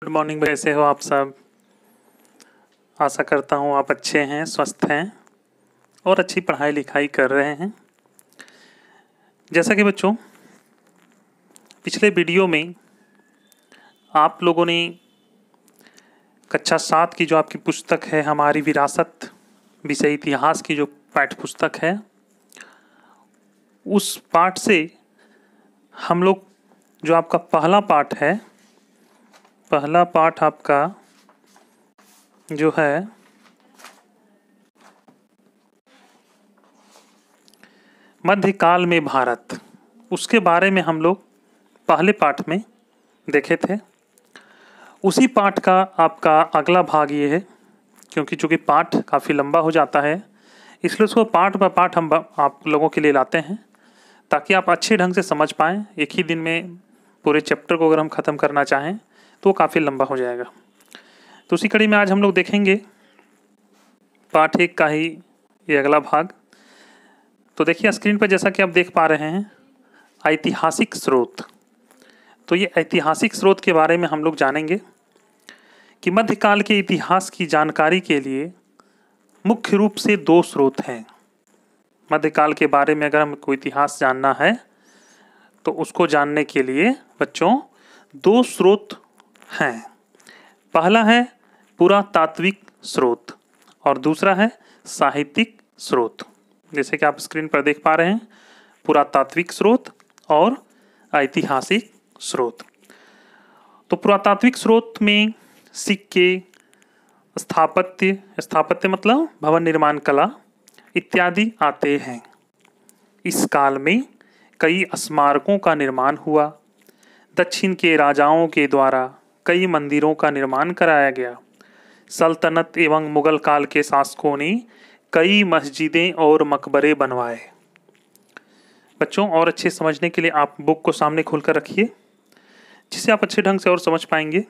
Good morning. कैसे हो आप सब? आशा करता हूँ आप अच्छे हैं, स्वस्थ हैं और अच्छी पढ़ाई लिखाई कर रहे हैं। जैसा कि बच्चों, पिछले वीडियो में आप लोगों ने कक्षा 7 की जो आपकी पुस्तक है हमारी विरासत विषय इतिहास की जो पाठ्य पुस्तक है, उस पाठ से हम लोग जो आपका पहला पाठ है, पहला पाठ आपका जो है मध्यकाल में भारत, उसके बारे में हम लोग पहले पाठ में देखे थे। उसी पाठ का आपका अगला भाग ये है, क्योंकि चूँकि पाठ काफ़ी लंबा हो जाता है, इसलिए उसको पार्ट बाय पार्ट हम आप लोगों के लिए लाते हैं ताकि आप अच्छे ढंग से समझ पाएँ। एक ही दिन में पूरे चैप्टर को अगर हम ख़त्म करना चाहें तो वो काफ़ी लंबा हो जाएगा। तो उसी कड़ी में आज हम लोग देखेंगे पाठ 1 का ही ये अगला भाग। तो देखिए स्क्रीन पर, जैसा कि आप देख पा रहे हैं, ऐतिहासिक स्रोत। तो ये ऐतिहासिक स्रोत के बारे में हम लोग जानेंगे कि मध्यकाल के इतिहास की जानकारी के लिए मुख्य रूप से 2 स्रोत हैं। मध्यकाल के बारे में अगर हमको इतिहास जानना है तो उसको जानने के लिए बच्चों 2 स्रोत हैं। पहला है पुरातात्विक स्रोत और दूसरा है साहित्यिक स्रोत। जैसे कि आप स्क्रीन पर देख पा रहे हैं, पुरातात्विक स्रोत और ऐतिहासिक स्रोत। तो पुरातात्विक स्रोत में सिक्के, स्थापत्य मतलब भवन निर्माण कला इत्यादि आते हैं। इस काल में कई स्मारकों का निर्माण हुआ। दक्षिण के राजाओं के द्वारा कई मंदिरों का निर्माण कराया गया। सल्तनत एवं मुगल काल के शासकों ने कई मस्जिदें और मकबरे बनवाए। बच्चों, और अच्छे समझने के लिए आप बुक को सामने खोलकर रखिए, जिससे आप अच्छे ढंग से और समझ पाएंगे।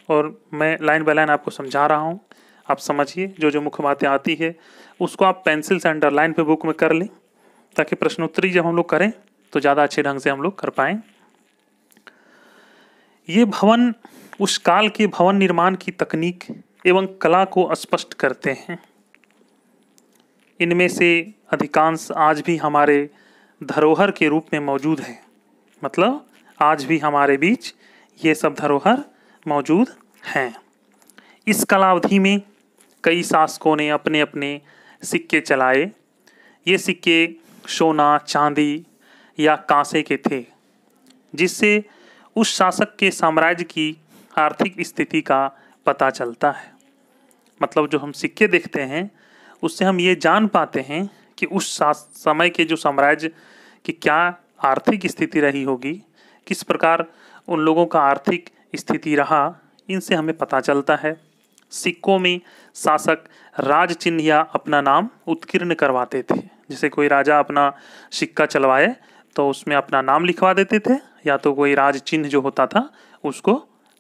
और मैं लाइन बाय लाइन आपको समझा रहा हूँ, आप समझिए। जो जो मुख्य बातें आती है उसको आप पेंसिल से अंडरलाइन पे बुक में कर लें, ताकि प्रश्नोत्तरी जब हम लोग करें तो ज़्यादा अच्छे ढंग से हम लोग कर पाएँ। ये भवन उस काल के भवन निर्माण की तकनीक एवं कला को स्पष्ट करते हैं। इनमें से अधिकांश आज भी हमारे धरोहर के रूप में मौजूद है। मतलब आज भी हमारे बीच ये सब धरोहर मौजूद हैं। इस कालावधि में कई शासकों ने अपने अपने सिक्के चलाए। ये सिक्के सोना, चांदी या कांसे के थे, जिससे उस शासक के साम्राज्य की आर्थिक स्थिति का पता चलता है। मतलब जो हम सिक्के देखते हैं उससे हम ये जान पाते हैं कि उस समय के जो साम्राज्य की क्या आर्थिक स्थिति रही होगी, किस प्रकार उन लोगों का आर्थिक स्थिति रहा, इनसे हमें पता चलता है। सिक्कों में शासक राज चिन्ह या अपना नाम उत्कीर्ण करवाते थे। जैसे कोई राजा अपना सिक्का चलवाए तो उसमें अपना नाम लिखवा देते थे, या तो कोई राज चिन्ह जो होता था उसको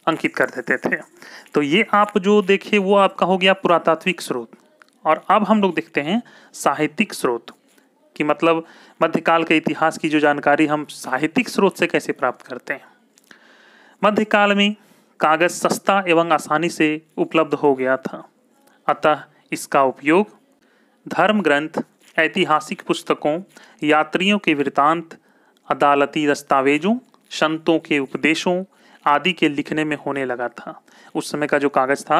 अंकित कर देते थे। तो ये आप जो देखे वो आपका हो गया पुरातात्विक स्रोत। और अब हम लोग देखते हैं साहित्यिक स्रोत, कि मतलब मध्यकाल के इतिहास की जो जानकारी हम साहित्यिक स्रोत से कैसे प्राप्त करते हैं। मध्यकाल में कागज सस्ता एवं आसानी से उपलब्ध हो गया था, अतः इसका उपयोग धर्म ग्रंथ, ऐतिहासिक पुस्तकों, यात्रियों के वृत्तांत, अदालती दस्तावेजों, संतों के उपदेशों आदि के लिखने में होने लगा था। उस समय का जो कागज़ था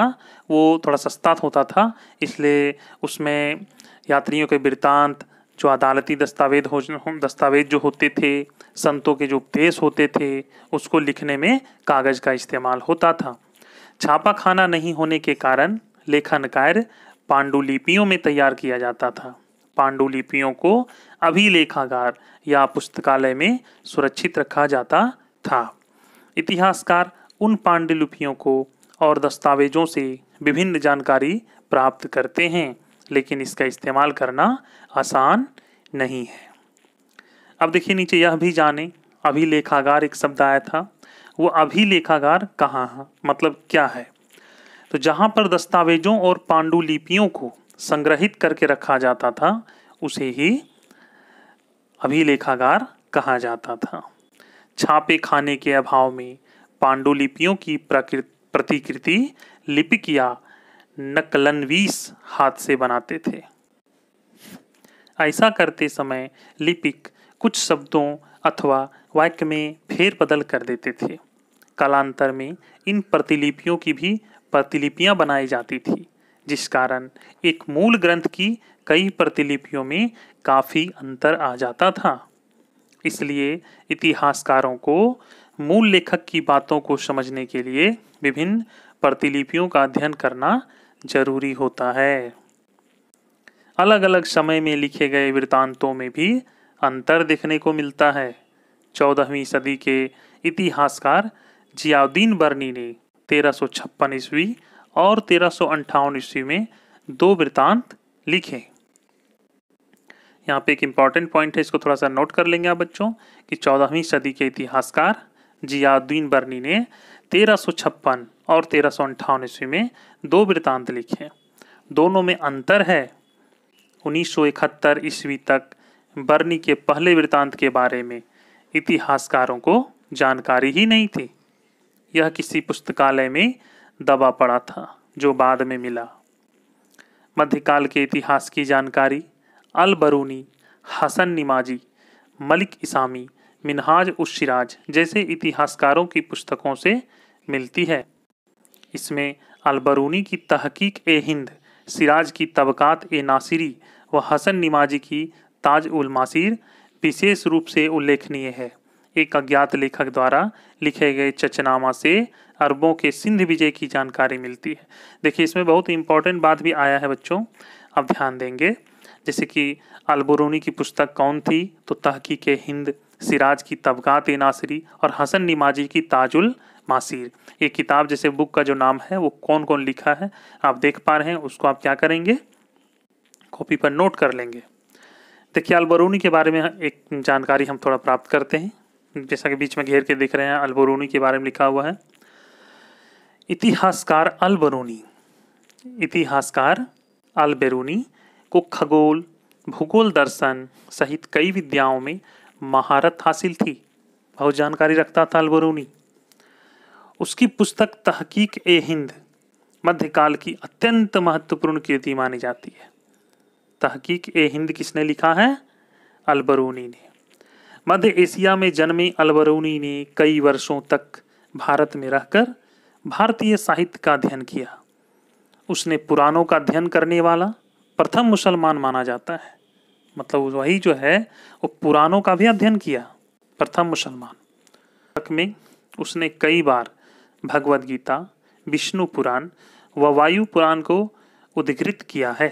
वो थोड़ा सस्ता होता था, इसलिए उसमें यात्रियों के वृत्तांत, जो अदालती दस्तावेज जो होते थे, संतों के जो उपदेश होते थे, उसको लिखने में कागज़ का इस्तेमाल होता था। छापा खाना नहीं होने के कारण लेखन कार्य पांडुलिपियों में तैयार किया जाता था। पांडुलिपियों को अभिलेखागार या पुस्तकालय में सुरक्षित रखा जाता था। इतिहासकार उन पांडुलिपियों को और दस्तावेजों से विभिन्न जानकारी प्राप्त करते हैं, लेकिन इसका इस्तेमाल करना आसान नहीं है। अब देखिए नीचे यह भी जाने, अभिलेखागार एक शब्द आया था, वो अभिलेखागार कहाँ है, मतलब क्या है। तो जहाँ पर दस्तावेजों और पांडुलिपियों को संग्रहित करके रखा जाता था उसे ही अभिलेखागार कहा जाता था। छापे खाने के अभाव में पांडुलिपियों की प्रतिकृति लिपिक या नकलनवीस हाथ से बनाते थे। ऐसा करते समय लिपिक कुछ शब्दों अथवा वाक्य में फेरबदल कर देते थे। कालांतर में इन प्रतिलिपियों की भी प्रतिलिपियां बनाई जाती थी, जिस कारण एक मूल ग्रंथ की कई प्रतिलिपियों में काफी अंतर आ जाता था। इसलिए इतिहासकारों को मूल लेखक की बातों को समझने के लिए विभिन्न प्रतिलिपियों का अध्ययन करना जरूरी होता है। अलग अलग समय में लिखे गए वृत्तांतों में भी अंतर देखने को मिलता है। 14वीं सदी के इतिहासकार जियाउद्दीन बर्नी ने 1356 ईस्वी और 1358 ईस्वी में 2 वृत्तांत लिखे। यहाँ पे एक इम्पॉर्टेंट पॉइंट है, इसको थोड़ा सा नोट कर लेंगे आप बच्चों कि 14वीं सदी के इतिहासकार जियाउद्दीन बर्नी ने 1356 और 1358 ईस्वी में 2 वृत्तांत लिखे। दोनों में अंतर है। 1971 ईस्वी तक बर्नी के पहले वृत्तांत के बारे में इतिहासकारों को जानकारी ही नहीं थी। यह किसी पुस्तकालय में दबा पड़ा था जो बाद में मिला। मध्यकाल के इतिहास की जानकारी अल बरूनी, हसन निमाजी, मलिक इसामी, मिनहाज उस सिराज जैसे इतिहासकारों की पुस्तकों से मिलती है। इसमें अल बरूनी की तहकीक ए हिंद, सिराज की तबकात ए नासिरी व हसन निमाजी की ताज उल मासीर विशेष रूप से उल्लेखनीय है। एक अज्ञात लेखक द्वारा लिखे गए चचनामा से अरबों के सिंध विजय की जानकारी मिलती है। देखिए, इसमें बहुत इंपॉर्टेंट बात भी आया है बच्चों, अब ध्यान देंगे। जैसे कि अल बरूनी की पुस्तक कौन थी, तो तहकीक ए हिंद, सिराज की तबकात ए नासिरी और हसन निमाजी की ताजुल मासीर। ये किताब जैसे बुक का जो नाम है वो कौन कौन लिखा है आप देख पा रहे हैं, उसको आप क्या करेंगे, कॉपी पर नोट कर लेंगे। देखिए, अल बरूनी के बारे में एक जानकारी हम थोड़ा प्राप्त करते हैं। जैसा कि बीच में घेर के दिख रहे हैं, अल बरूनी के बारे में लिखा हुआ है। इतिहासकार अल बरूनी को खगोल, भूगोल, दर्शन सहित कई विद्याओं में महारत हासिल थी। बहुत जानकारी रखता था अल बरूनी। उसकी पुस्तक तहकीक ए हिंद मध्यकाल की अत्यंत महत्वपूर्ण कृति मानी जाती है। तहकीक ए हिंद किसने लिखा है? अल बरूनी ने। मध्य एशिया में जन्मे अल बरूनी ने कई वर्षों तक भारत में रहकर भारतीय साहित्य का अध्ययन किया। उसने पुराणों का अध्ययन करने वाला प्रथम मुसलमान माना जाता है। मतलब वही जो है वो पुराणों का भी अध्ययन किया, प्रथम मुसलमान। में उसने कई बार भगवद गीता, विष्णु पुराण व वायु पुराण को उद्धृत किया है।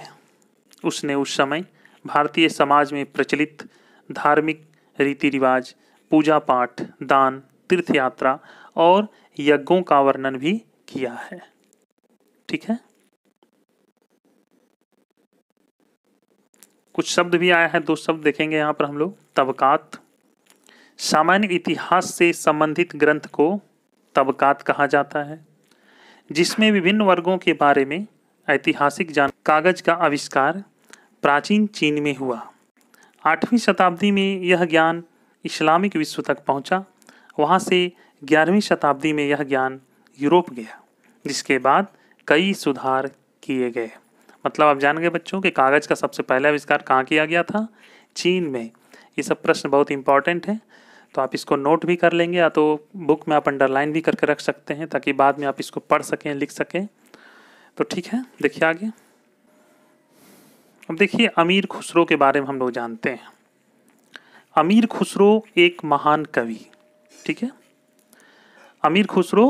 उसने उस समय भारतीय समाज में प्रचलित धार्मिक रीति रिवाज, पूजा पाठ, दान, तीर्थ यात्रा और यज्ञों का वर्णन भी किया है। ठीक है, कुछ शब्द भी आया है, 2 शब्द देखेंगे यहाँ पर हम लोग। तबकात, सामान्य इतिहास से संबंधित ग्रंथ को तबकात कहा जाता है, जिसमें विभिन्न वर्गों के बारे में ऐतिहासिक कागज का आविष्कार प्राचीन चीन में हुआ। 8वीं शताब्दी में यह ज्ञान इस्लामिक विश्व तक पहुंचा। वहां से 11वीं शताब्दी में यह ज्ञान यूरोप गया, जिसके बाद कई सुधार किए गए। मतलब आप जान गए बच्चों कि कागज का सबसे पहला आविष्कार कहाँ किया गया था? चीन में। ये सब प्रश्न बहुत इंपॉर्टेंट है, तो आप इसको नोट भी कर लेंगे या तो बुक में आप अंडरलाइन भी करके रख सकते हैं ताकि बाद में आप इसको पढ़ सकें, लिख सकें। तो ठीक है, देखिए आगे। अब देखिए, अमीर खुसरो के बारे में हम लोग जानते हैं। अमीर खुसरो एक महान कवि, ठीक है, अमीर खुसरो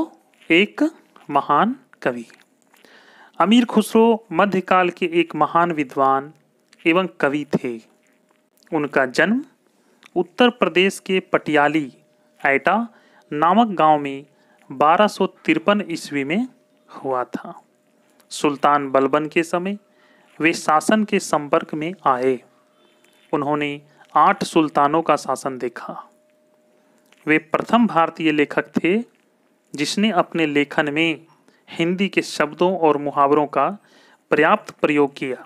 एक महान कवि। अमीर खुसरो मध्यकाल के एक महान विद्वान एवं कवि थे। उनका जन्म उत्तर प्रदेश के पटियाली ऐटा नामक गांव में 1253 ईस्वी में हुआ था। सुल्तान बलबन के समय वे शासन के संपर्क में आए। उन्होंने 8 सुल्तानों का शासन देखा। वे प्रथम भारतीय लेखक थे जिसने अपने लेखन में हिंदी के शब्दों और मुहावरों का पर्याप्त प्रयोग किया।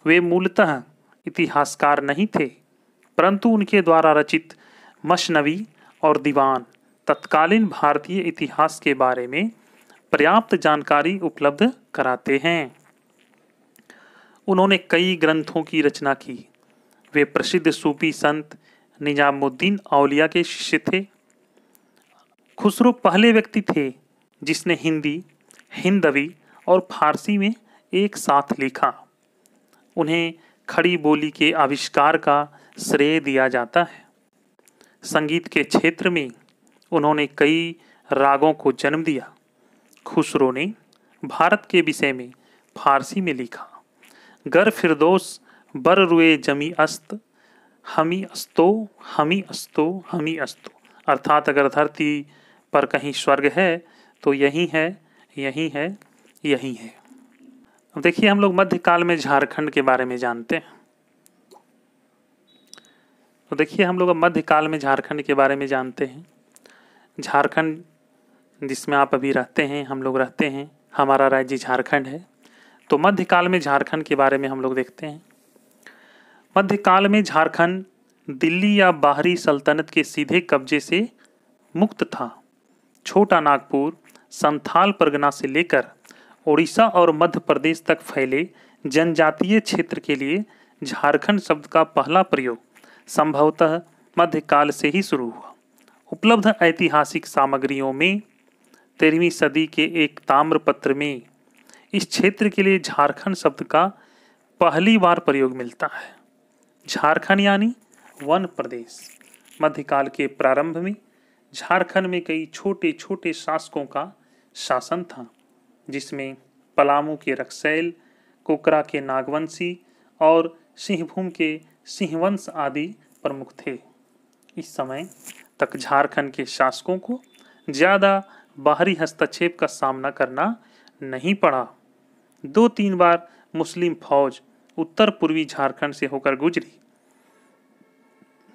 वे मूलतः इतिहासकार नहीं थे, परंतु उनके द्वारा रचित मसनवी और दीवान तत्कालीन भारतीय इतिहास के बारे में पर्याप्त जानकारी उपलब्ध कराते हैं। उन्होंने कई ग्रंथों की रचना की। वे प्रसिद्ध सूफी संत निजामुद्दीन औलिया के शिष्य थे। खुसरो पहले व्यक्ति थे जिसने हिंदी, हिंदवी और फारसी में एक साथ लिखा। उन्हें खड़ी बोली के आविष्कार का श्रेय दिया जाता है। संगीत के क्षेत्र में उन्होंने कई रागों को जन्म दिया। खुसरो ने भारत के विषय में फारसी में लिखा। गर फिरदौस बर रुए जमी अस्त, हमी अस्तो हमी अस्तो हमी अस्तो। अर्थात अगर धरती पर कहीं स्वर्ग है तो यही है, यही है, यही है। अब देखिए, हम लोग मध्यकाल में झारखंड के बारे में जानते हैं। तो देखिए, हम लोग अब मध्यकाल में झारखंड के बारे में जानते हैं। झारखंड जिसमें आप अभी रहते हैं, हम लोग रहते हैं, हमारा राज्य झारखंड है। तो मध्यकाल में झारखंड के बारे में हम लोग देखते हैं। मध्यकाल में झारखंड दिल्ली या बाहरी सल्तनत के सीधे कब्जे से मुक्त था। छोटा नागपुर, संथाल परगना से लेकर उड़ीसा और मध्य प्रदेश तक फैले जनजातीय क्षेत्र के लिए झारखंड शब्द का पहला प्रयोग संभवतः मध्यकाल से ही शुरू हुआ। उपलब्ध ऐतिहासिक सामग्रियों में 13वीं सदी के एक ताम्रपत्र में इस क्षेत्र के लिए झारखंड शब्द का पहली बार प्रयोग मिलता है। झारखंड यानी वन प्रदेश। मध्यकाल के प्रारंभ में झारखंड में कई छोटे छोटे शासकों का शासन था, जिसमें पलामू के रक्सैल, कोकरा के नागवंशी और सिंहभूम के सिंहवंश आदि प्रमुख थे। इस समय तक झारखंड के शासकों को ज़्यादा बाहरी हस्तक्षेप का सामना करना नहीं पड़ा। 2-3 बार मुस्लिम फौज उत्तर पूर्वी झारखंड से होकर गुजरी।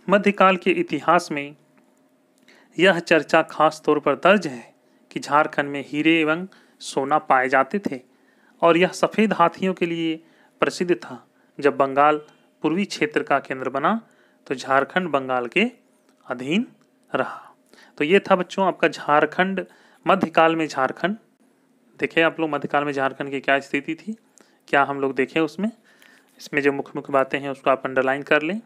मध्यकाल के इतिहास में यह चर्चा खास तौर पर दर्ज है कि झारखंड में हीरे एवं सोना पाए जाते थे और यह सफ़ेद हाथियों के लिए प्रसिद्ध था। जब बंगाल पूर्वी क्षेत्र का केंद्र बना तो झारखंड बंगाल के अधीन रहा। तो ये था बच्चों आपका झारखंड, मध्यकाल में झारखंड। देखें आप लोग मध्यकाल में झारखंड की क्या स्थिति थी, क्या हम लोग देखें उसमें। इसमें जो मुख्य मुख्य बातें हैं उसको आप अंडरलाइन कर लें।